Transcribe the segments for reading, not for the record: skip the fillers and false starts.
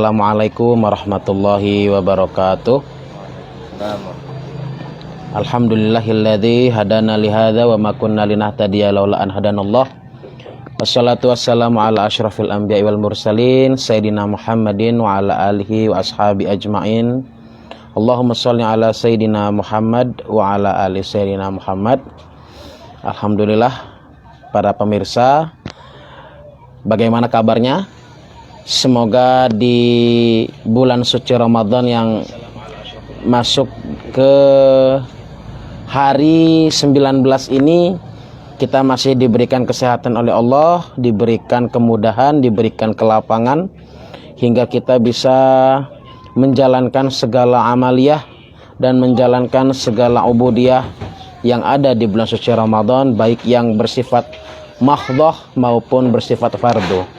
Assalamualaikum warahmatullahi wabarakatuh. Alhamdulillahilladzi hadana lihadza wa ma kunna linahtadiya laula an hadanallah. Wassalatu wassalamu ala asyrafil anbiya'i wal mursalin sayyidina Muhammadin wa ala alihi wa ashabi ajmain. Allahumma shalli ala sayyidina Muhammad wa ala ali sayyidina Muhammad. Alhamdulillah, para pemirsa, bagaimana kabarnya? Semoga di bulan suci Ramadan yang masuk ke hari 19 ini kita masih diberikan kesehatan oleh Allah, diberikan kemudahan, diberikan kelapangan hingga kita bisa menjalankan segala amaliyah dan menjalankan segala ubudiyah yang ada di bulan suci Ramadan, baik yang bersifat mahdhah maupun bersifat fardu.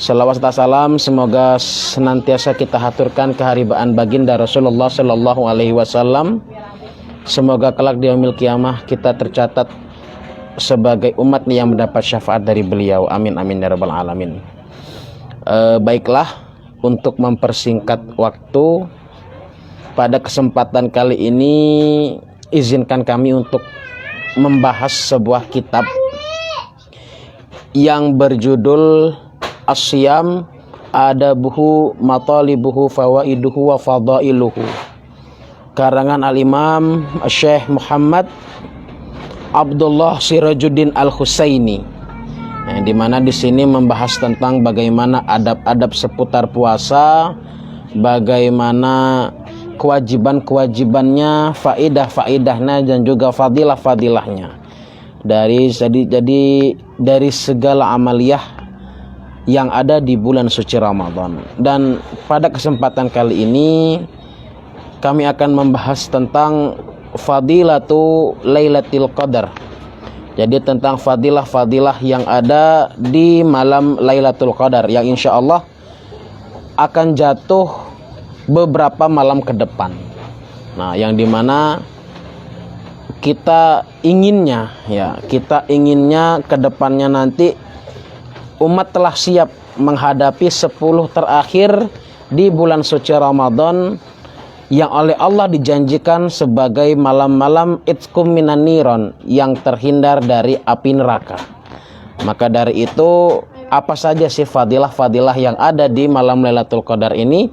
Salawat serta salam semoga senantiasa kita haturkan keharibaan baginda Rasulullah Sallallahu Alaihi Wasallam. Semoga kelak di yaumil qiyamah kita tercatat sebagai umat yang mendapat syafaat dari beliau. Amin amin ya rabbal alamin. Baiklah, untuk mempersingkat waktu, pada kesempatan kali ini izinkan kami untuk membahas sebuah kitab yang berjudul As-Siyam Adabuhu Matalibuhu Fawaiduhu wa Fadailuhu, karangan Al-Imam Syekh Muhammad Abdullah Sirajuddin Al-Husaini, di mana di sini membahas tentang bagaimana adab-adab seputar puasa, bagaimana kewajiban-kewajibannya, faidah-faidahnya, dan juga fadilah-fadilahnya dari segala amaliyah yang ada di bulan suci Ramadan. Dan pada kesempatan kali ini kami akan membahas tentang fadilatu Lailatul Qadar. Jadi tentang fadilah-fadilah yang ada di malam Lailatul Qadar yang insya Allah akan jatuh beberapa malam ke depan. Nah, yang dimana kita inginnya ke depannya nanti umat telah siap menghadapi 10 terakhir di bulan suci Ramadan yang oleh Allah dijanjikan sebagai malam-malam itqum minan niron, yang terhindar dari api neraka. Maka dari itu, apa saja sih fadilah-fadilah yang ada di malam Lailatul Qadar ini?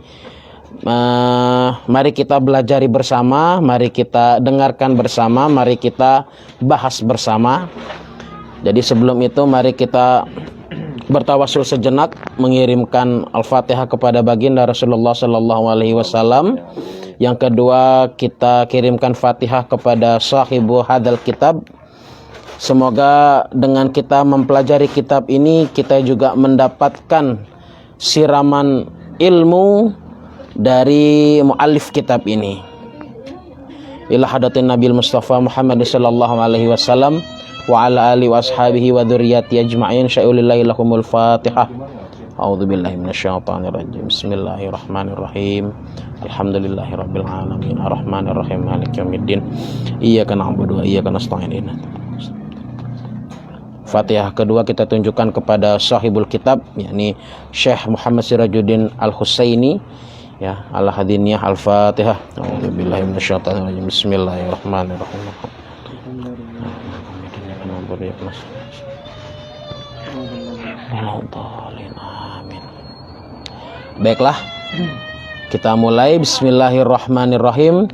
Mari kita belajari bersama, mari kita dengarkan bersama, mari kita bahas bersama. Jadi sebelum itu mari kita bertawasul sejenak, mengirimkan Al-Fatihah kepada baginda Rasulullah Sallallahu Alaihi Wasallam. Yang kedua, kita kirimkan Fatihah kepada sahibu hadal kitab. Semoga dengan kita mempelajari kitab ini, kita juga mendapatkan siraman ilmu dari muallif kitab ini. Ila hadatin Nabi Mustafa Muhammad Sallallahu Alaihi Wasallam wa ala alihi wa ashabihi wa dzurriyyati ajma'in. Sya'ulillahi lahumul Fatihah. A'udzubillahi minasyaitonir rajim. Bismillahirrahmanirrahim. Alhamdulillahirabbil alamin. Arrahmanirrahim. Maliki yaumiddin. Iyyaka na'budu wa iyyaka nasta'in. Fatihah kedua kita tunjukkan kepada sahibul kitab, yakni Syekh Muhammad Sirajuddin Al-Husaini, ya, Al-Hadiniyah. Al-Fatihah. A'udzubillahi minasyaitonir rajim. Bismillahirrahmanirrahim. Amin. Baiklah, kita mulai. Bismillahirrahmanirrahim.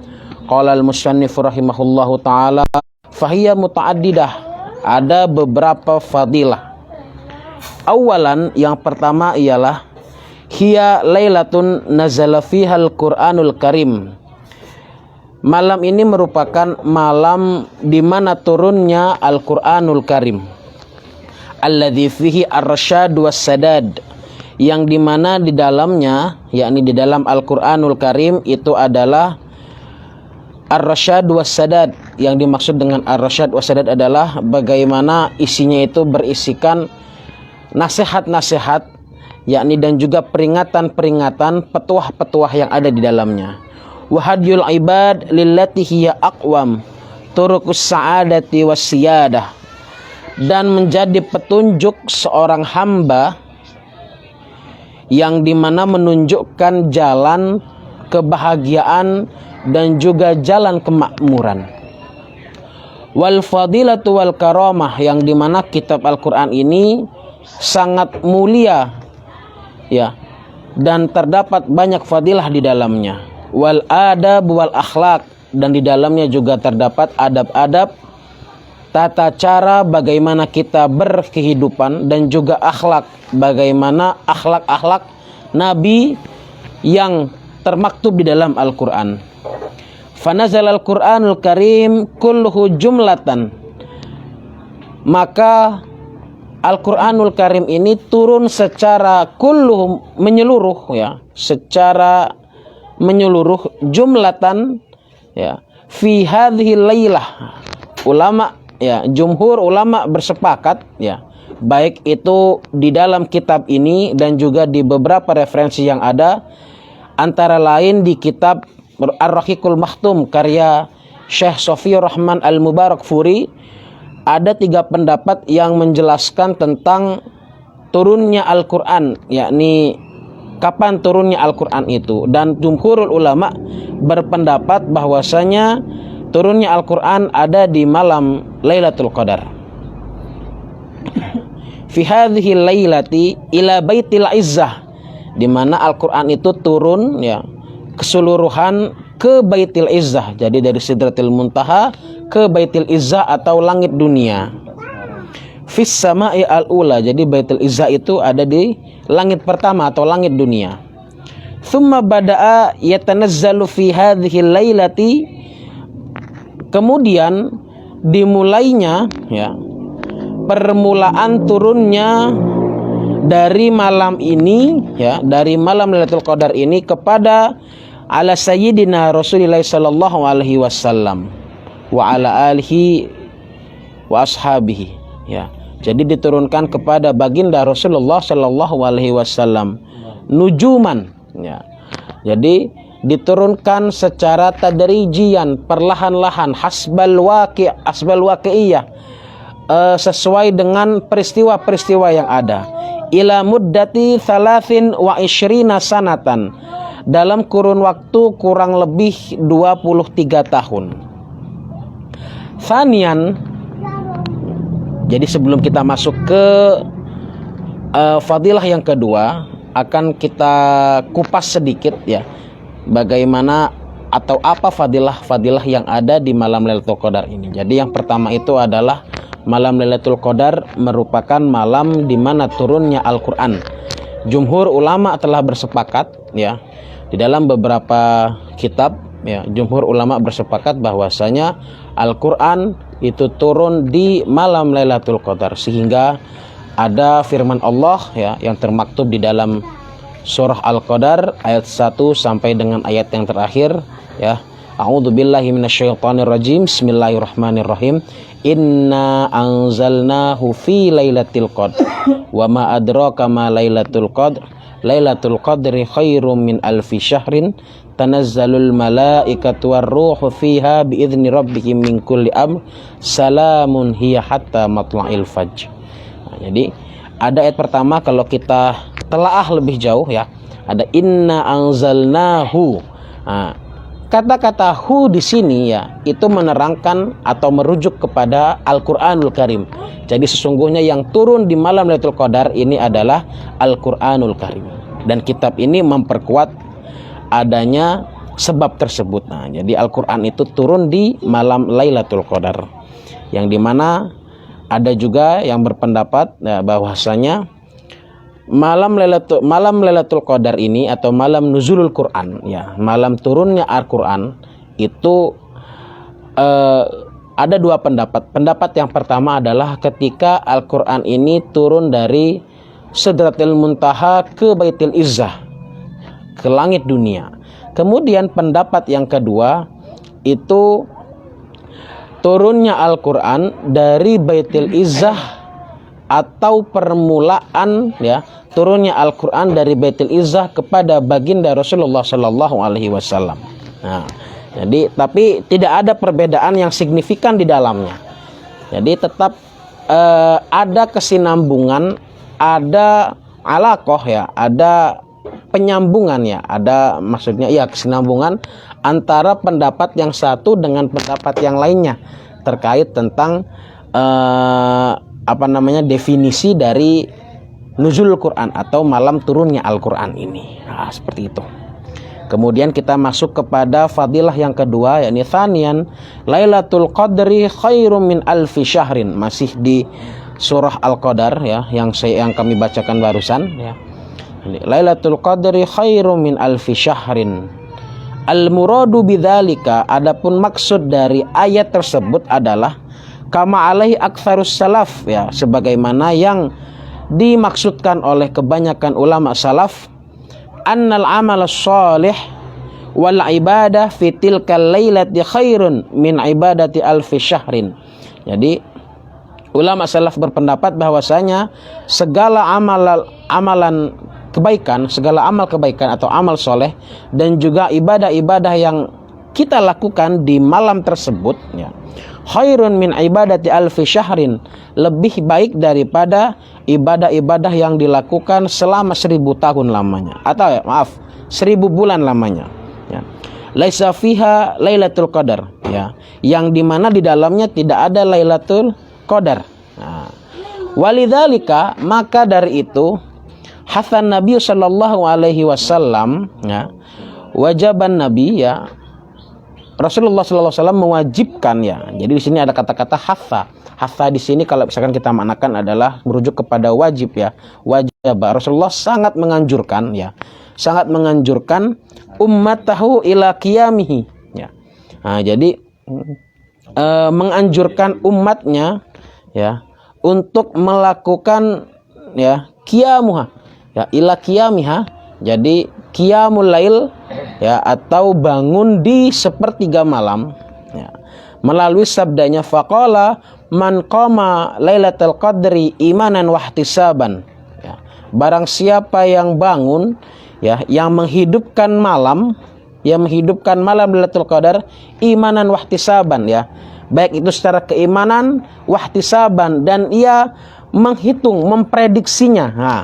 Qala al-musannif rahimahullahu taala, fahiya muta'addidah, ada beberapa fadilah. Awalan, yang pertama ialah hiya lailatun nazala fihal Qur'anul Karim. Malam ini merupakan malam di mana turunnya Al-Qur'anul Karim. Alladzi fihi ar-rasyad was-sadad, yang di mana di dalamnya, yakni di dalam Al-Qur'anul Karim itu adalah ar-rasyad was-sadad. Yang dimaksud dengan ar-rasyad was-sadad adalah bagaimana isinya itu berisikan nasihat-nasihat, yakni dan juga peringatan-peringatan, petuah-petuah yang ada di dalamnya. Wahadyul ibad lillati hiya aqwam turuqus sa'adati wasyiyadah, dan menjadi petunjuk seorang hamba yang dimana menunjukkan jalan kebahagiaan dan juga jalan kemakmuran. Wal fadilatu wal karamah, yang dimana kitab Al-Quran ini sangat mulia ya, dan terdapat banyak fadilah di dalamnya. Wal adab wal akhlak, dan di dalamnya juga terdapat adab-adab, tata cara bagaimana kita berkehidupan, dan juga akhlak, bagaimana akhlak-akhlak Nabi yang termaktub di dalam Al-Quran. Fanazal Al-Quranul Karim kulluhu jumlatan, maka Al-Quranul Karim ini turun secara kulluhu, menyeluruh ya, secara menyeluruh, jumlatan ya, fi hadhihi lailah. Ulama ya, jumhur ulama bersepakat ya, baik itu di dalam kitab ini dan juga di beberapa referensi yang ada, antara lain di kitab Ar-Rahiqul Makhtum karya Syekh Sofiyur Rahman Al-Mubarakfuri, ada 3 pendapat yang menjelaskan tentang turunnya Al-Quran, yakni kapan turunnya Al-Quran itu. Dan jumhurul ulama berpendapat bahwasanya turunnya Al-Quran ada di malam Lailatul Qadar. Fi hadhihi lailati ila baitil izzah, di mana Al-Quran itu turun ya keseluruhan ke Baitil Izzah. Jadi dari Sidratil Muntaha ke Baitil Izzah atau langit dunia. Fis sama'i al-ula, jadi Baitil Izzah itu ada di langit pertama atau langit dunia. Thumma bada'a yatanazzalu fi hadhihi lailati, kemudian dimulainya ya, permulaan turunnya dari malam ini ya, dari malam Lailatul Qadar ini kepada ala sayyidina Rasulillah sallallahu alaihi wasallam wa ala alihi wa ashabihi ya. Jadi diturunkan kepada baginda Rasulullah sallallahu alaihi wasallam nujuman ya. Jadi diturunkan secara tadrijian, perlahan-lahan, hasbal waqi'iyah, sesuai dengan peristiwa-peristiwa yang ada. Ila muddati 23 sanatan, dalam kurun waktu kurang lebih 23 tahun. Thanian, jadi sebelum kita masuk ke fadilah yang kedua, akan kita kupas sedikit ya, bagaimana atau apa fadilah-fadilah yang ada di malam Lailatul Qadar ini. Jadi yang pertama itu adalah malam Lailatul Qadar merupakan malam di mana turunnya Al-Quran. Jumhur ulama telah bersepakat ya, di dalam beberapa kitab ya, jumhur ulama bersepakat bahwasanya Al-Quran itu turun di malam Lailatul Qadar, sehingga ada firman Allah ya yang termaktub di dalam surah Al-Qadar ayat 1 sampai dengan ayat yang terakhir ya. A'udzubillahi minasyaitonirrajim. Bismillahirrahmanirrahim. Inna anzalnahu fi lailatul qadr wa ma adraka ma lailatul qadr. Lailatul qadri khairum min alfi syahrin tanazzalul malaikatu warruhu fiha biidzni rabbihim min kulli amr salamun hiya hatta matla'il fajr. Nah, jadi ada ayat pertama, kalau kita telaah lebih jauh ya, ada inna anzalnahu. Nah, kata-kata hu di sini ya, itu menerangkan atau merujuk kepada Al-Qur'anul Karim. Jadi sesungguhnya yang turun di malam Lailatul Qadar ini adalah Al-Qur'anul Karim. Dan kitab ini memperkuat adanya sebab tersebut. Nah, jadi Al-Quran itu turun di malam Lailatul Qadar, yang dimana ada juga yang berpendapat ya, bahwasanya malam Lailatul Qadar ini atau malam nuzulul Quran ya, malam turunnya Al-Quran itu ada 2 pendapat. Pendapat yang pertama adalah ketika Al-Quran ini turun dari Sidratil Muntaha ke Baitil Izzah, ke langit dunia. Kemudian pendapat yang kedua itu turunnya Al-Quran dari Baitil Izzah atau permulaan ya, turunnya Al-Quran dari Baitil Izzah kepada baginda Rasulullah Sallallahu Alaihi Wasallam. Nah, jadi tapi tidak ada perbedaan yang signifikan di dalamnya. Jadi tetap ada kesinambungan, ada alaqah ya, ada penyambungan ya, ada maksudnya ya kesinambungan antara pendapat yang satu dengan pendapat yang lainnya terkait tentang definisi dari nuzul Quran atau malam turunnya Al-Quran ini. Nah, seperti itu. Kemudian kita masuk kepada fadilah yang kedua, yakni tsaniyan Lailatul Qadri khairum min alfi syahrin, masih di surah Al-Qadar ya, yang kami bacakan barusan ya. Lailatul Qadri khairum min alfi syahrin. Al-muradu bidzalika, adapun maksud dari ayat tersebut adalah kama alaihi aktsarus salaf ya, sebagaimana yang dimaksudkan oleh kebanyakan ulama salaf, annal amal shalih wal ibadah fi tilkal lailati khairun min ibadati alfi syahrin. Jadi ulama salaf berpendapat bahwasanya segala amalan kebaikan, segala amal kebaikan atau amal soleh dan juga ibadah-ibadah yang kita lakukan di malam tersebut ya, khairun min ibadati alfi syahrin, lebih baik daripada ibadah-ibadah yang dilakukan selama 1000 tahun lamanya, atau 1000 bulan lamanya ya. Laisa fiha lailatul qadar ya, yang dimana di dalamnya tidak ada lailatul qadar. Nah, walidzalika, maka dari itu hasan Nabi sallallahu alaihi wasallam ya, wajaban Nabi ya, Rasulullah sallallahu alaihi wasallam mewajibkan ya. Jadi di sini ada kata-kata hasa. Hasa di sini kalau misalkan kita maknakan adalah merujuk kepada wajib ya. Wajib. Rasulullah sangat menganjurkan ya. Sangat menganjurkan ummatahu ila qiyamihi ya. Nah, jadi menganjurkan umatnya ya untuk melakukan ya qiyamuha ya, ila qiyamiha. Jadi qiyamul lail ya, atau bangun di sepertiga malam ya, melalui sabdanya faqala man qama lailatul qadri imanan wahtisaban ya, barang siapa yang bangun ya, yang menghidupkan malam lailatul qadar imanan wahtisaban ya, baik itu secara keimanan, wahtisaban, dan ia menghitung, memprediksinya. Nah,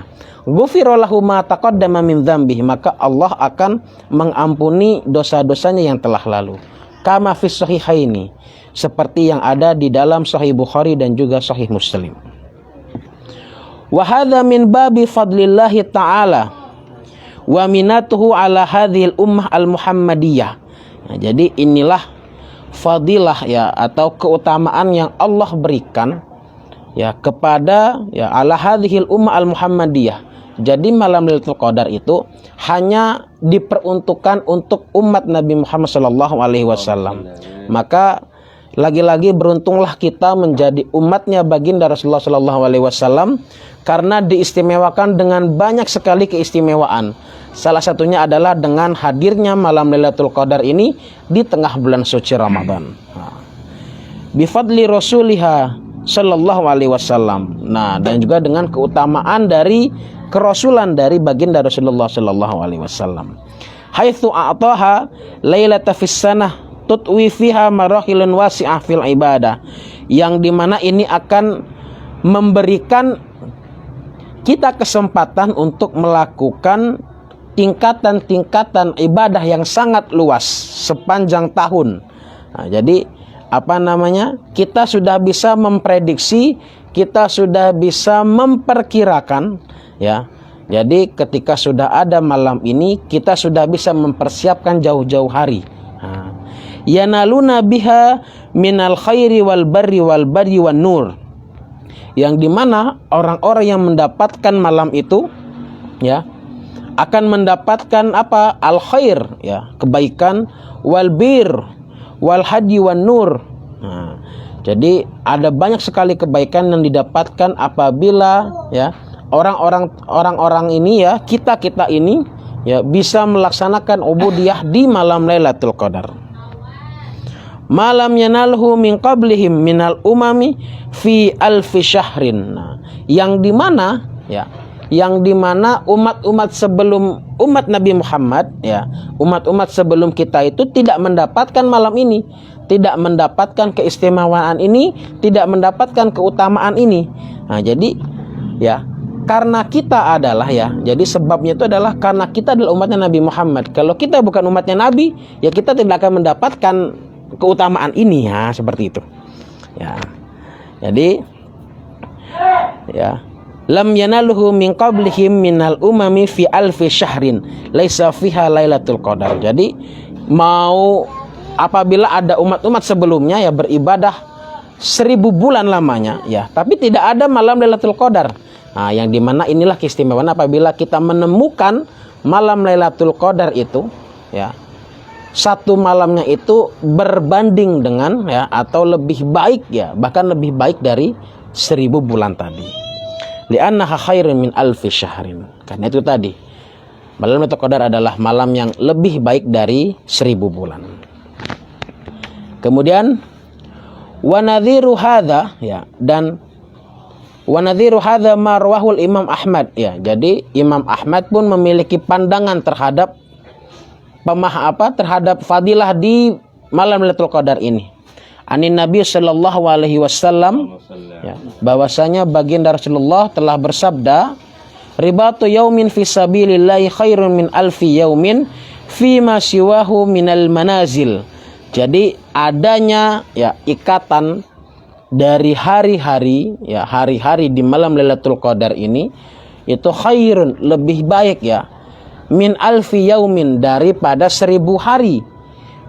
ghufira lahu ma taqaddama min dzambihi, maka Allah akan mengampuni dosa-dosanya yang telah lalu. Kama fis sahihaini, seperti yang ada di dalam Sahih Bukhari dan juga Sahih Muslim. Wa hadza min babi fadlillahi ta'ala wa minatuhu ala hadhil ummah al-muhammadiyah. Nah, jadi inilah fadilah ya, atau keutamaan yang Allah berikan ya kepada ya ala hadhil ummah al-muhammadiyah. Jadi malam Lailatul Qadar itu hanya diperuntukkan untuk umat Nabi Muhammad sallallahu alaihi wasallam. Maka lagi-lagi beruntunglah kita menjadi umatnya baginda Rasulullah sallallahu alaihi wasallam, karena diistimewakan dengan banyak sekali keistimewaan. Salah satunya adalah dengan hadirnya malam Lailatul Qadar ini di tengah bulan suci Ramadan. Bifadli Rasuliha sallallahu alaihi wasallam. Nah, dan juga dengan keutamaan dari kerasulan dari baginda Rasulullah sallallahu alaihi wasallam. Haitsu a'taha lailata fis sanah tutwi fiha marahilun wasi'ah fil ibadah, yang dimana ini akan memberikan kita kesempatan untuk melakukan tingkatan-tingkatan ibadah yang sangat luas sepanjang tahun. Nah, jadi kita sudah bisa memprediksi, kita sudah bisa memperkirakan ya. Jadi ketika sudah ada malam ini, kita sudah bisa mempersiapkan jauh-jauh hari. Yanaluna biha minal khairi wal barri wal badi wan nur, yang dimana orang-orang yang mendapatkan malam itu ya akan mendapatkan apa? Al khair ya, kebaikan, wal bir wal hadi wan nur. Nah, jadi ada banyak sekali kebaikan yang didapatkan apabila ya orang-orang ini ya, kita ini ya bisa melaksanakan ubudiyah di malam Lailatul Qadar. Malam yanalhu min qablihim minal umami fi alfi syahrin. Nah, yang dimana umat-umat sebelum umat Nabi Muhammad ya, umat-umat sebelum kita itu tidak mendapatkan malam ini, tidak mendapatkan keistimewaan ini, tidak mendapatkan keutamaan ini. Nah, jadi ya karena kita adalah ya, jadi sebabnya itu adalah karena kita adalah umatnya Nabi Muhammad. Kalau kita bukan umatnya Nabi, ya kita tidak akan mendapatkan keutamaan ini ya, seperti itu. Ya. Jadi ya, lam yanaluhu min qablihim minal umami fi alfi syahrin laisa fiha lailatul qadar. Jadi mau apabila ada umat-umat sebelumnya ya beribadah 1000 bulan lamanya ya, tapi tidak ada malam Lailatul Qadar. Nah, yang dimana inilah keistimewaan apabila kita menemukan malam Lailatul Qadar itu ya, satu malamnya itu berbanding dengan ya, atau lebih baik ya, bahkan lebih baik dari 1000 bulan tadi. Li'annaha khairun min alfi syahrin. Karena itu tadi malam Lailatul Qadar adalah malam yang lebih baik dari 1000 bulan. Kemudian wa nadhiru hadza ya, dan wa nadhiru hadza marwahul Imam Ahmad ya. Jadi Imam Ahmad pun memiliki pandangan terhadap terhadap fadilah di malam Lailatul Qadar ini. Anin Nabi sallallahu alaihi wasallam ya, bahwasanya baginda Rasulullah telah bersabda, ribatu yaumin fi sabilillahi khairun min alfi yaumin fi ma siwahu minal manazil. Jadi adanya ya ikatan dari hari-hari ya, hari-hari di malam Lailatul Qadar ini itu khairun, lebih baik ya, min alfi yaumin, daripada 1000 hari,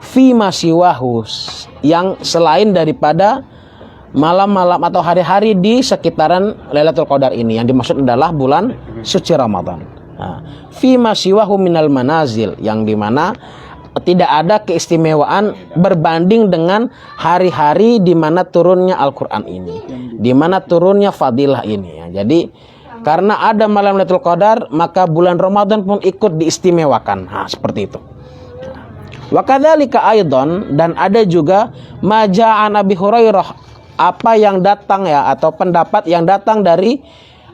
fi masiwahu, yang selain daripada malam-malam atau hari-hari di sekitaran Lailatul Qadar ini. Yang dimaksud adalah bulan suci Ramadan. Nah, fi masiwahu minal manazil, yang dimana tidak ada keistimewaan berbanding dengan hari-hari di mana turunnya Al-Quran ini, di mana turunnya fadilah ini ya. Jadi karena ada malam Lailatul Qadar, maka bulan Ramadan pun ikut diistimewakan. Nah, seperti itu. Wa kadzalika aidan, dan ada juga maja'an Abi Hurairah, apa yang datang ya, atau pendapat yang datang dari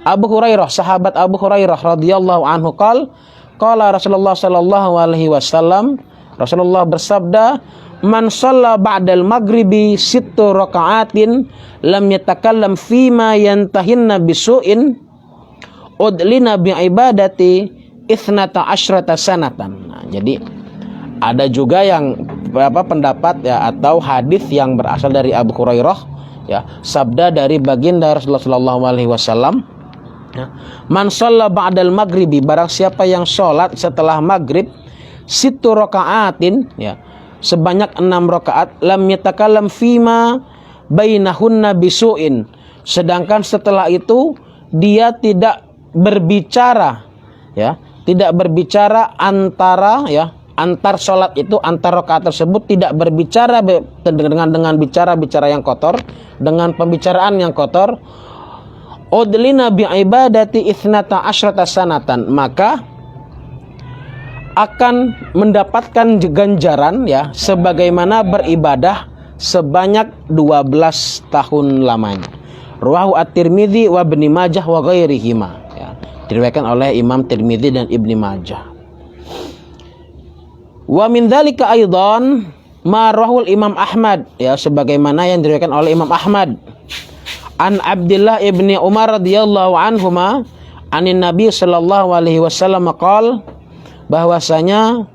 Abu Hurairah, sahabat Abu Hurairah radhiyallahu anhu, qala Rasulullah sallallahu alaihi wasallam, Rasulullah bersabda, man shalla ba'dal maghribi 6 raka'atin lam yatakallam fima yantahinna bisu'in udlina bi ibadati 12 sanatan. Nah, jadi ada juga yang pendapat ya, atau hadis yang berasal dari Abu Hurairah ya, sabda dari baginda Rasulullah sallallahu alaihi wasallam ya, man shalla ba'dal maghribi, barang siapa yang sholat setelah maghrib 6 rakaatin ya, sebanyak 6 rakaat, lam yatakallam fima bainahunna bisu'in, sedangkan setelah itu dia tidak berbicara ya, tidak berbicara antara ya, antar sholat itu, antar rakaat tersebut tidak berbicara dengan bicara yang kotor, dengan pembicaraan yang kotor, udlina bi ibadati 12 sanatan, maka akan mendapatkan ganjaran ya, sebagaimana beribadah sebanyak 12 tahun lamanya. Rawahu At-Tirmidzi wa Ibnu Majah wa ghairihima ya, diriwayatkan oleh Imam Tirmidzi dan Ibnu Majah. Wa min dzalika aidan ma rawahul Imam Ahmad ya, sebagaimana yang diriwayatkan oleh Imam Ahmad an Abdullah ibni Umar radhiyallahu anhuma anin Nabi sallallahu alaihi wasallam qala, bahwasanya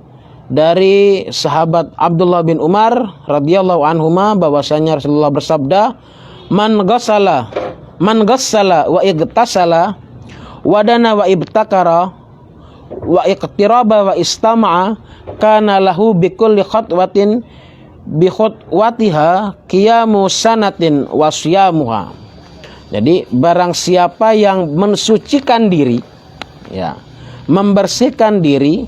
dari sahabat Abdullah bin Umar radhiyallahu anhuma, bahwasanya Rasulullah bersabda, man ghassala wa igtasala wa dana wa ibtakara wa iqtiraba wa istama'a kana lahu bi kulli khatwatin bi khutwatiha qiyamu sanatin wa siyamuha. Jadi barang siapa yang mensucikan diri ya, membersihkan diri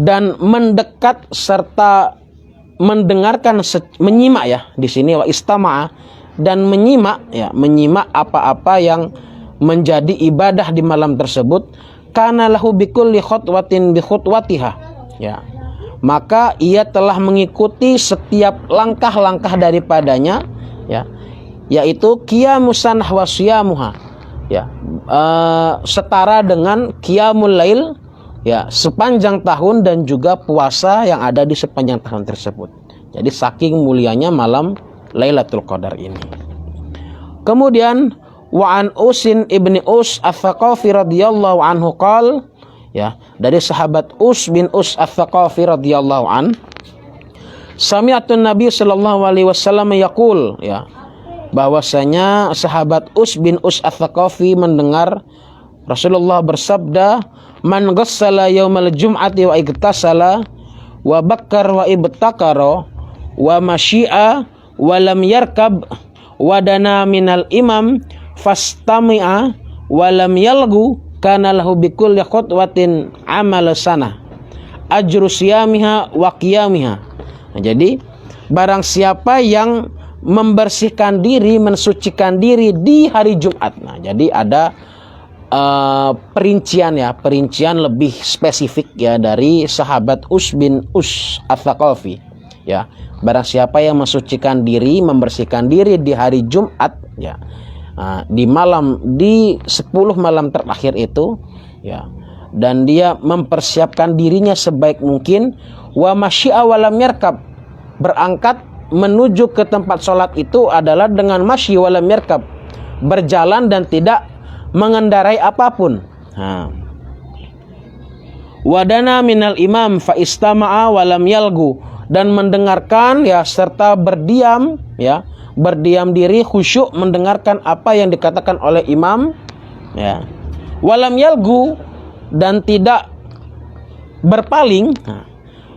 dan mendekat serta mendengarkan, menyimak ya di sini, wa istama'a, dan menyimak ya, menyimak apa-apa yang menjadi ibadah di malam tersebut, kana lahu bikulli khutwatin bi khutwatiha ya, maka ia telah mengikuti setiap langkah-langkah daripadanya ya, yaitu qiyamus sanah wa siyamuha ya, setara dengan qiyamul lail ya, sepanjang tahun, dan juga puasa yang ada di sepanjang tahun tersebut. Jadi saking mulianya malam Lailatul Qadar ini. Kemudian Wa an Usin ibni Us Ats-Tsaqafi radhiyallahu anhu qol, ya, dari sahabat Us bin Us Ats-Tsaqafi radhiyallahu an, sami'atun Nabi sallallahu alaihi wasallam yaqul, ya, bahwasanya sahabat Us bin Us Ats-Tsaqafi mendengar Rasulullah bersabda, man ghassala yaumal jum'ati wa igtasala wa bakkar wa ibtakara wa masyi'a wa lam yarkab wa dana minal imam fastami'a wa lam yalgu kana lahu bikulli khutwatin amal sanah ajru siyamiha wa qiyamiha. Nah, jadi barang siapa yang membersihkan diri, mensucikan diri di hari Jumat. Nah, jadi ada perincian lebih spesifik ya dari sahabat Us bin Us Ats-Tsaqafi, ya. Barang siapa yang mensucikan diri, membersihkan diri di hari Jumat, ya, di 10 malam terakhir itu, ya, dan dia mempersiapkan dirinya sebaik mungkin, wa masyi'a wa lam yarkab, berangkat menuju ke tempat sholat itu adalah dengan masyi wa lam yarkab, berjalan dan tidak mengendarai apapun. Wadana minal imam fa istama'a wa lam yalgu, dan mendengarkan, ya, serta berdiam, ya, berdiam diri khusyuk mendengarkan apa yang dikatakan oleh imam, ya, walam yalgu, dan tidak berpaling.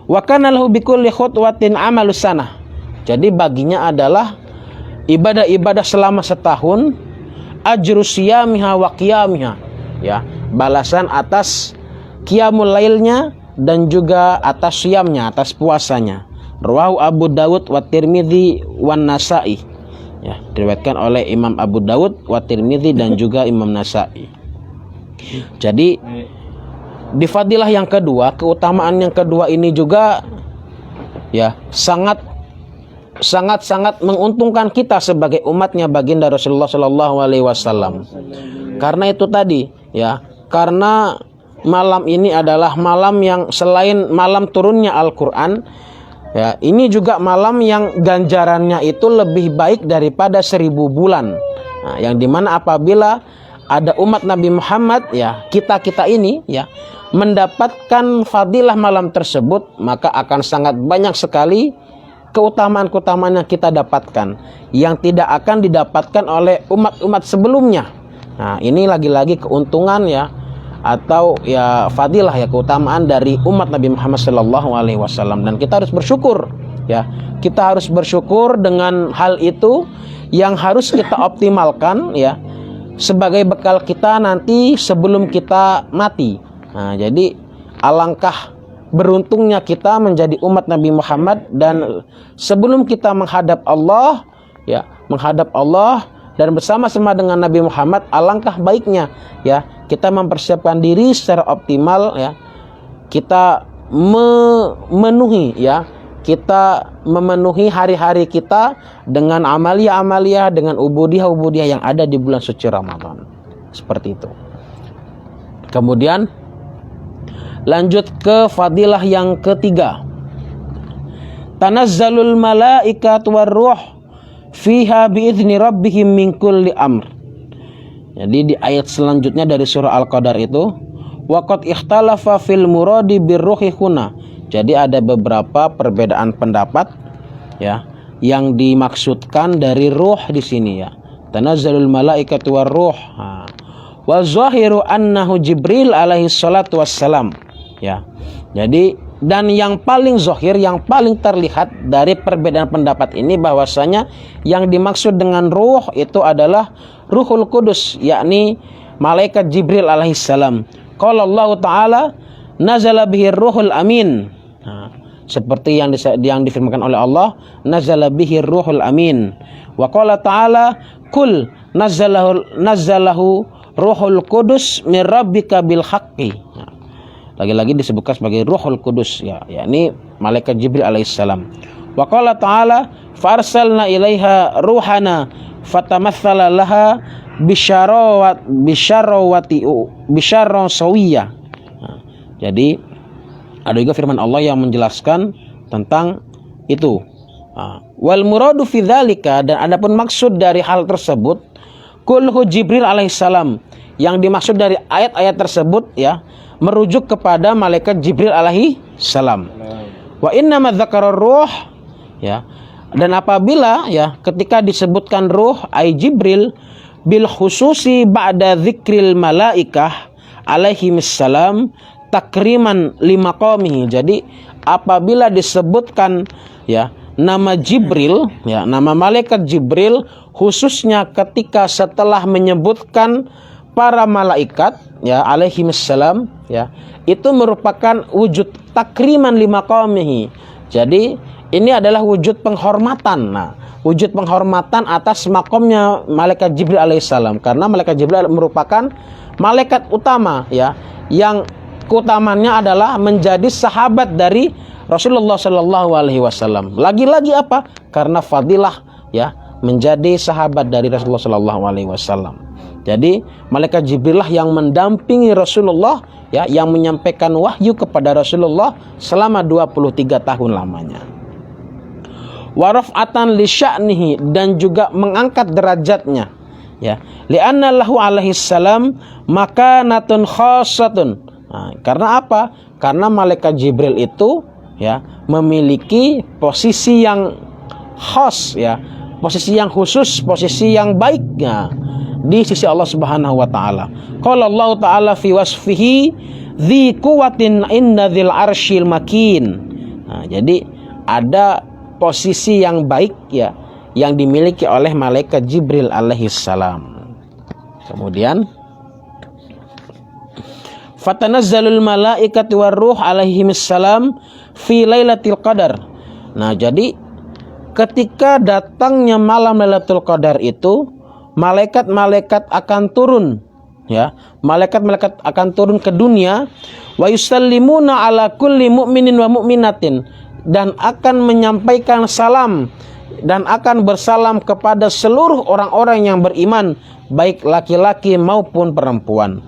Wa kana lahu bikulli khutwatin amalus sanah, jadi baginya adalah ibadah-ibadah selama setahun, ajru siyamiha wa qiyamiha, ya, balasan atas qiyamul lailnya dan juga atas siyamnya, atas puasanya. Rawahu Abu Dawud wa Tirmidzi wan Nasa'i, ya, diriwayatkan oleh Imam Abu Dawud wa Tirmidzi dan juga Imam Nasa'i. Jadi di fadilah yang kedua, keutamaan yang kedua ini juga, ya, sangat menguntungkan kita sebagai umatnya baginda Rasulullah Shallallahu Alaihi Wasallam. Karena itu tadi, ya, karena malam ini adalah malam yang selain malam turunnya Al-Quran, ya, ini juga malam yang ganjarannya itu lebih baik daripada 1000 bulan. Nah, yang dimana apabila ada umat Nabi Muhammad, ya, kita ini, ya, mendapatkan fadilah malam tersebut, maka akan sangat banyak sekali keutamaan-keutamaan yang kita dapatkan yang tidak akan didapatkan oleh umat-umat sebelumnya. Nah, ini lagi-lagi keuntungan, ya, atau, ya, fadilah, ya, keutamaan dari umat Nabi Muhammad Sallallahu Alaihi Wasallam, dan kita harus bersyukur, ya, kita harus bersyukur dengan hal itu yang harus kita optimalkan, ya, sebagai bekal kita nanti sebelum kita mati. Nah, jadi alangkah beruntungnya kita menjadi umat Nabi Muhammad, dan sebelum kita menghadap Allah, ya, menghadap Allah dan bersama-sama dengan Nabi Muhammad, alangkah baiknya, ya, kita mempersiapkan diri secara optimal, ya, kita memenuhi, ya, kita memenuhi hari-hari kita dengan amalia-amalia, dengan ubudiyah-ubudiyah yang ada di bulan suci Ramadan. Seperti itu. Kemudian lanjut ke fadilah yang ketiga. Tanazzalul malaikatu warruh fiha biizni rabbihim min kulli amr. Jadi di ayat selanjutnya dari surah Al-Qadar itu, waqad ikhtalafa fil muradi birruhi huna. Jadi ada beberapa perbedaan pendapat, ya, yang dimaksudkan dari ruh di sini, ya. Tanazzalul malaikatu warruh. Wa zahiru annahu Jibril alaihi salatu wassalam, ya. Jadi, dan yang paling zahir, yang paling terlihat dari perbedaan pendapat ini, bahwasanya yang dimaksud dengan ruh itu adalah Ruhul Kudus, yakni malaikat Jibril alaihissalam. Qala Allah Ta'ala nazala bihi ruhul amin. Nah, seperti yang difirmankan oleh Allah, nazala bihi ruhul amin. Wa qala ta'ala kul nazalahu ruhul kudus min rabbika bil haqqi. Nah, lagi-lagi disebutkan sebagai Ruhul Kudus, ya, yakni malaikat Jibril alaihissalam. Wa qala ta'ala farsalna ilaiha ruhana fatamatsala laha bisyarron sawiyah. Nah, jadi ada juga firman Allah yang menjelaskan tentang itu. Wal muradu fi dzalika, dan adapun maksud dari hal tersebut, kulhu Jibril alaihissalam. Yang dimaksud dari ayat-ayat tersebut ya merujuk kepada malaikat Jibril alaihi salam. Wa inna madzakarur ruh ya. Dan apabila ya ketika disebutkan ruh ai Jibril bil khususi ba'da dzikril malaikah alaihimissalam takriman limaqamihi. Jadi apabila disebutkan ya nama Jibril ya nama malaikat Jibril khususnya ketika setelah menyebutkan para malaikat ya alaihimissalam ya itu merupakan wujud takriman limaqamihi. Jadi ini adalah wujud penghormatan. Nah, wujud penghormatan atas makomnya malaikat Jibril alaihissalam karena malaikat Jibril merupakan malaikat utama ya yang keutamannya adalah menjadi sahabat dari Rasulullah Shallallahu Alaihi Wasallam. Lagi-lagi apa? Karena fadilah ya menjadi sahabat dari Rasulullah Shallallahu Alaihi Wasallam. Jadi malaikat Jibril lah yang mendampingi Rasulullah ya yang menyampaikan wahyu kepada Rasulullah selama 23 tahun lamanya. Waraf'atan li sya'nihi dan juga mengangkat derajatnya ya li'anna lahu alaihi salam makanatun khassatun. Nah, karena apa? Karena malaikat Jibril itu ya memiliki posisi yang khas ya, posisi yang khusus, posisi yang baik ya, di sisi Allah Subhanahu wa taala. Qala Allah taala fi wasfihi dzi quwwatin inda dzil arsyil makin. Nah, jadi ada posisi yang baik ya yang dimiliki oleh malaikat Jibril alaihissalam. Kemudian fatanazzalul malaikatu warruh alaihimissalam fi lailatul qadar. Nah, jadi ketika datangnya malam Lailatul Qadar itu malaikat-malaikat akan turun ya. Malaikat-malaikat akan turun ke dunia wa yusallimuna ala kulli mu'minin wa mu'minatin dan akan menyampaikan salam dan akan bersalam kepada seluruh orang-orang yang beriman baik laki-laki maupun perempuan.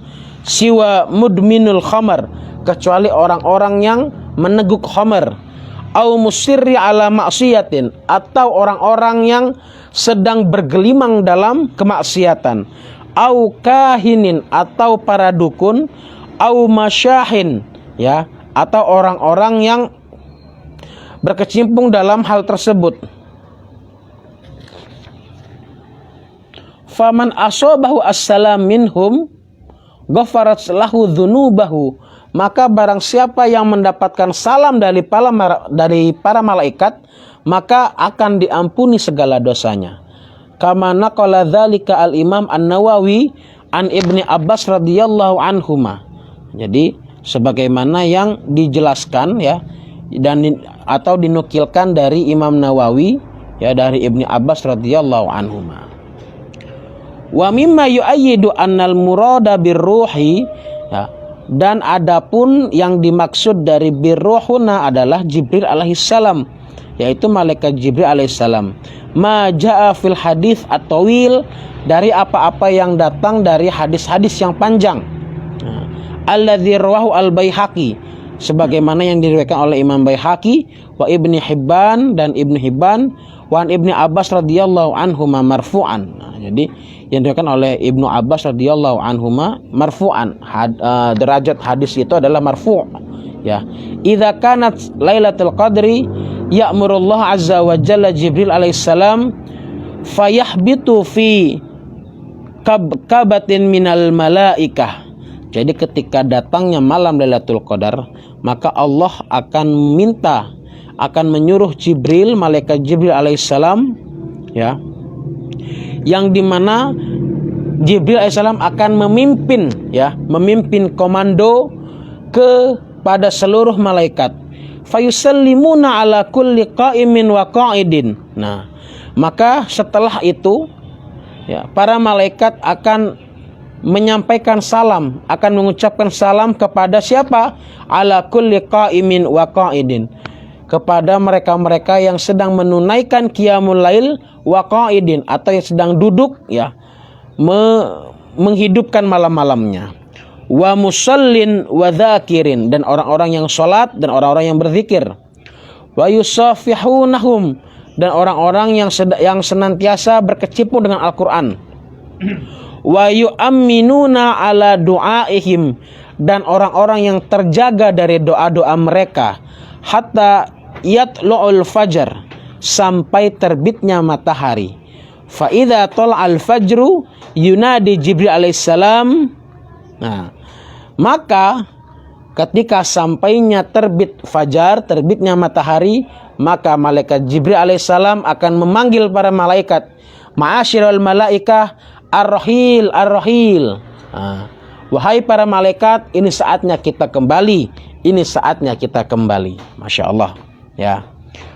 Siwa mudminul khamar kecuali orang-orang yang meneguk khamar au musirri ala maksiatin atau orang-orang yang sedang bergelimang dalam kemaksiatan au kahinin atau para dukun au masyahin ya atau orang-orang yang berkecimpung dalam hal tersebut. Faman asobahu assalam minhum ghafarat lahu dzunubahu. Maka barang siapa yang mendapatkan salam dari para malaikat maka akan diampuni segala dosanya. Kama naqala dzalika al-Imam An-Nawawi an Ibni Abbas radhiyallahu anhuma. Jadi sebagaimana yang dijelaskan ya dan atau dinukilkan dari Imam Nawawi ya dari Ibni Abbas radhiyallahu anhuma. Wa mimma yu'ayyidu annal murada birruhi ya, dan adapun yang dimaksud dari birruhuna adalah Jibril alaihissalam yaitu malaikat Jibril alaihissalam. Ma jaa fil hadis at-tawil dari apa-apa yang datang dari hadis-hadis yang panjang. Alladzi rawahu al-Baihaqi sebagaimana yang diriwayatkan oleh Imam Baihaqi wa Ibnu Hibban dan Ibnu Hibban wa Ibnu Abbas radhiyallahu anhuma marfu'an. Nah, jadi yang diriwayatkan oleh Ibnu Abbas radhiyallahu anhuma marfu'an. Derajat hadis itu adalah marfu' ya. Idza kanat Lailatul Qadri ya'murullah azza wa jalla Jibril alaihissalam fayahbitu fi kabatin minal malaikah. Jadi ketika datangnya malam Lailatul Qadar, maka Allah akan menyuruh Jibril, malaikat Jibril alaihissalam ya, yang dimana Jibril alaihissalam akan memimpin komando kepada seluruh malaikat. Fayusallimuna ala kulli qa'imin wa qa'idin. Nah, maka setelah itu ya, para malaikat akan menyampaikan salam, akan mengucapkan salam kepada siapa? Ala kulli qa'imin wa qa'idin. Kepada mereka-mereka yang sedang menunaikan qiyamul lail wa qa'idin atau yang sedang duduk ya, menghidupkan malam-malamnya. Wa musallin wa dzakirin dan orang-orang yang salat dan orang-orang yang berzikir. Wa yusafihunahum dan orang-orang yang senantiasa berkecimpung dengan Al-Qur'an. Wa yu'amminuna ala du'aihim, dan orang-orang yang terjaga dari doa-doa mereka, hatta yatlu'ul fajar, sampai terbitnya matahari. Fa idza tala'al fajru yunadi Jibril alaihissalam. Nah, maka ketika sampainya terbit fajar, terbitnya matahari, maka malaikat Jibril alaihissalam akan memanggil para malaikat, ma'asyiral malaikah ar-rahil ar-rahil. Nah, wahai para malaikat, ini saatnya kita kembali, ini saatnya kita kembali. Masya Allah, ya.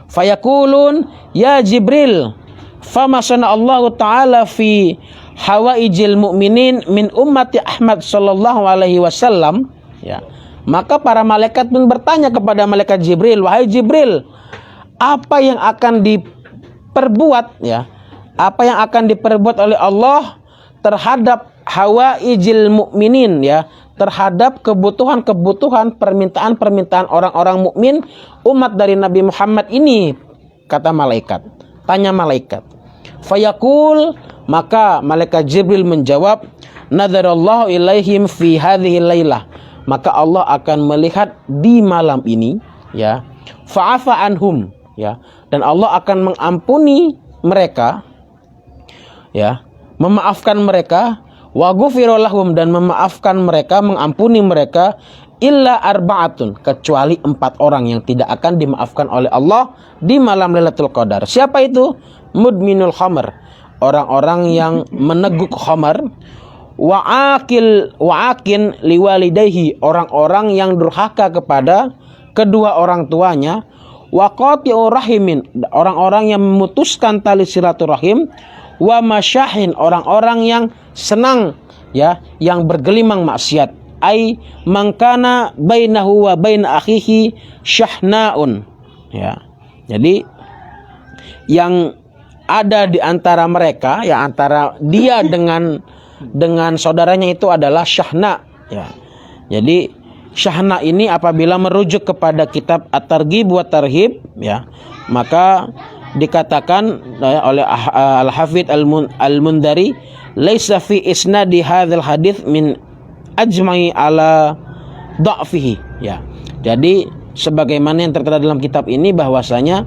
Fayakulun ya Jibril, fama sana'allahu ta'ala fi hawaijil mu'minin min ummati Ahmad sallallahu alaihi wasallam, ya. Maka para malaikat pun bertanya kepada malaikat Jibril, wahai Jibril, apa yang akan diperbuat, ya, apa yang akan diperbuat oleh Allah terhadap hawaijil mu'minin, ya, terhadap kebutuhan-kebutuhan, permintaan-permintaan orang-orang mukmin, umat dari Nabi Muhammad ini, kata malaikat. Tanya malaikat. Fayaqul, maka malaikat Jibril menjawab, nadarallahu ilaihim fi hadhihi lailah, maka Allah akan melihat di malam ini, ya, fa'afa anhum, ya, dan Allah akan mengampuni mereka, ya, memaafkan mereka, wa ghufira lahum, dan memaafkan mereka, mengampuni mereka, illa arba'atun, kecuali 4 orang yang tidak akan dimaafkan oleh Allah di malam Lailatul Qadar. Siapa itu? Mudminul khamr, orang-orang yang meneguk khamar, wa'akin liwalidayhi, orang-orang yang durhaka kepada kedua orang tuanya, wa qati'ur rahimin, orang-orang yang memutuskan tali silaturahim, wa masyahin, orang-orang yang senang, ya, yang bergelimang maksiat, ai mangkana bainahu wa bain akhihi syahnaun, ya. Jadi yang ada di antara mereka, ya, antara dia dengan saudaranya itu adalah syahna, ya. Jadi syahna ini apabila merujuk kepada kitab At-Targhib wa Tarhib, ya, maka dikatakan oleh Al-Hafidz Al-Mundari, laisa fi isnadi hadzal hadits min ajma'i ala dha'fihi, ya. Jadi sebagaimana yang tertera dalam kitab ini, bahwasanya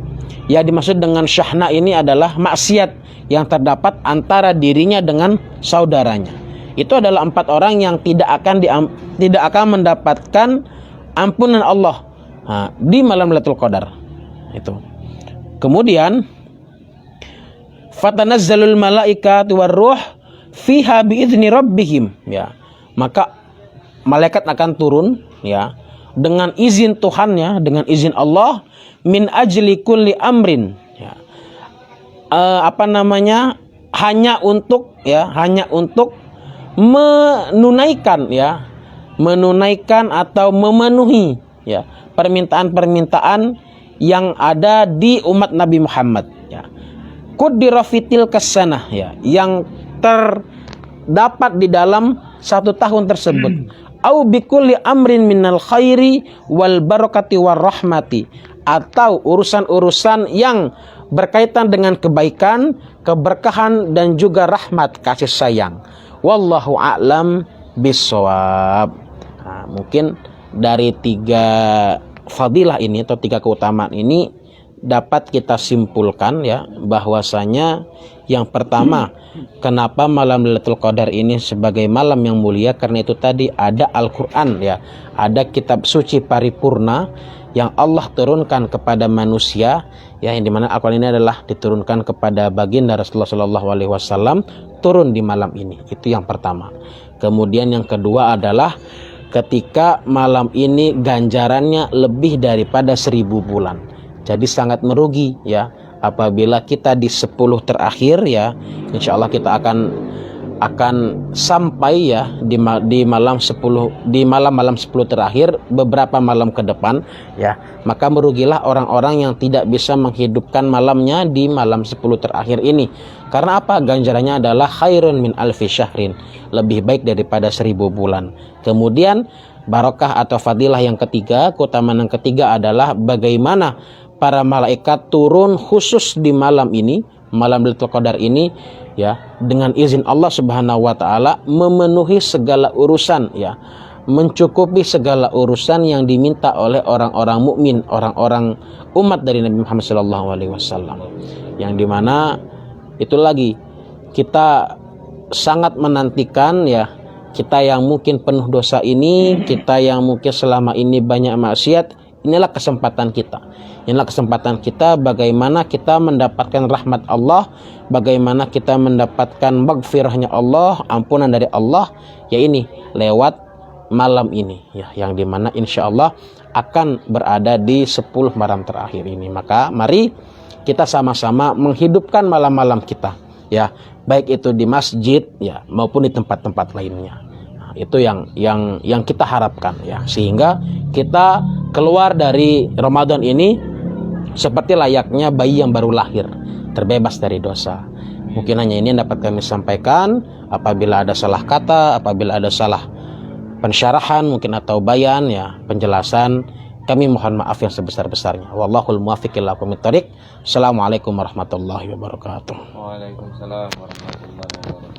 ya dimaksud dengan syahna ini adalah maksiat yang terdapat antara dirinya dengan saudaranya. Itu adalah 4 orang yang tidak akan mendapatkan ampunan Allah, di malam Lailatul Qadar. Itu. Kemudian fatanazzalul malaikatu warruh fiha biizni rabbihim, ya. Maka malaikat akan turun, ya, dengan izin Tuhannya, dengan izin Allah, min ajli kulli amrin, ya. Hanya untuk, ya, hanya untuk menunaikan, ya, menunaikan atau memenuhi, ya, permintaan-permintaan yang ada di umat Nabi Muhammad, ya. Qudira fitil kesanah, ya, yang terdapat di dalam 1 tahun tersebut. Au bikulli amrin minal khairi wal barakati war rahmati, atau urusan-urusan yang berkaitan dengan kebaikan, keberkahan, dan juga rahmat, kasih sayang. Wallahu a'lam bissawab. Nah, mungkin dari 3 fadilah ini atau 3 keutamaan ini dapat kita simpulkan, ya, bahwasanya yang pertama, kenapa malam Lailatul Qadar ini sebagai malam yang mulia, karena itu tadi ada Al-Qur'an, ya, ada kitab suci paripurna yang Allah turunkan kepada manusia, ya, yang dimana Al-Qur'an ini adalah diturunkan kepada baginda Rasulullah Shallallahu Alaihi Wasallam, turun di malam ini. Itu yang pertama. Kemudian yang kedua adalah ketika malam ini ganjarannya lebih daripada 1000 bulan. Jadi sangat merugi, ya, apabila kita di 10 terakhir, ya, insya Allah kita akan sampai, ya, di malam 10 terakhir, beberapa malam ke depan, ya, maka merugilah orang-orang yang tidak bisa menghidupkan malamnya di malam 10 terakhir ini. Karena apa? Ganjarannya adalah khairun min alfi syahrin, lebih baik daripada 1000 bulan. Kemudian barokah atau fadilah yang ketiga, keutamaan yang ketiga adalah bagaimana para malaikat turun khusus di malam ini, malam Lailatul Qadar ini ya dengan izin Allah Subhanahu wa taala memenuhi segala urusan ya, mencukupi segala urusan yang diminta oleh orang-orang mukmin, orang-orang umat dari Nabi Muhammad SAW, yang dimana itu lagi kita sangat menantikan ya, kita yang mungkin penuh dosa ini, kita yang mungkin selama ini banyak maksiat, inilah kesempatan kita. Inilah kesempatan kita bagaimana kita mendapatkan rahmat Allah, bagaimana kita mendapatkan maghfirahnya Allah, ampunan dari Allah, ya ini lewat malam ini ya, yang dimana insya Allah akan berada di 10 malam terakhir ini. Maka mari kita sama-sama menghidupkan malam-malam kita ya, baik itu di masjid ya maupun di tempat-tempat lainnya. Nah, itu yang kita harapkan ya, sehingga kita keluar dari Ramadan ini seperti layaknya bayi yang baru lahir, terbebas dari dosa. Mungkin hanya ini yang dapat kami sampaikan. Apabila ada salah kata, apabila ada salah pensyarahan mungkin atau bayan ya, penjelasan, kami mohon maaf yang sebesar-besarnya. Wallahul muwaffiq ila aqwamit thoriq. Assalamualaikum warahmatullahi wabarakatuh. Waalaikumsalam warahmatullahi wabarakatuh.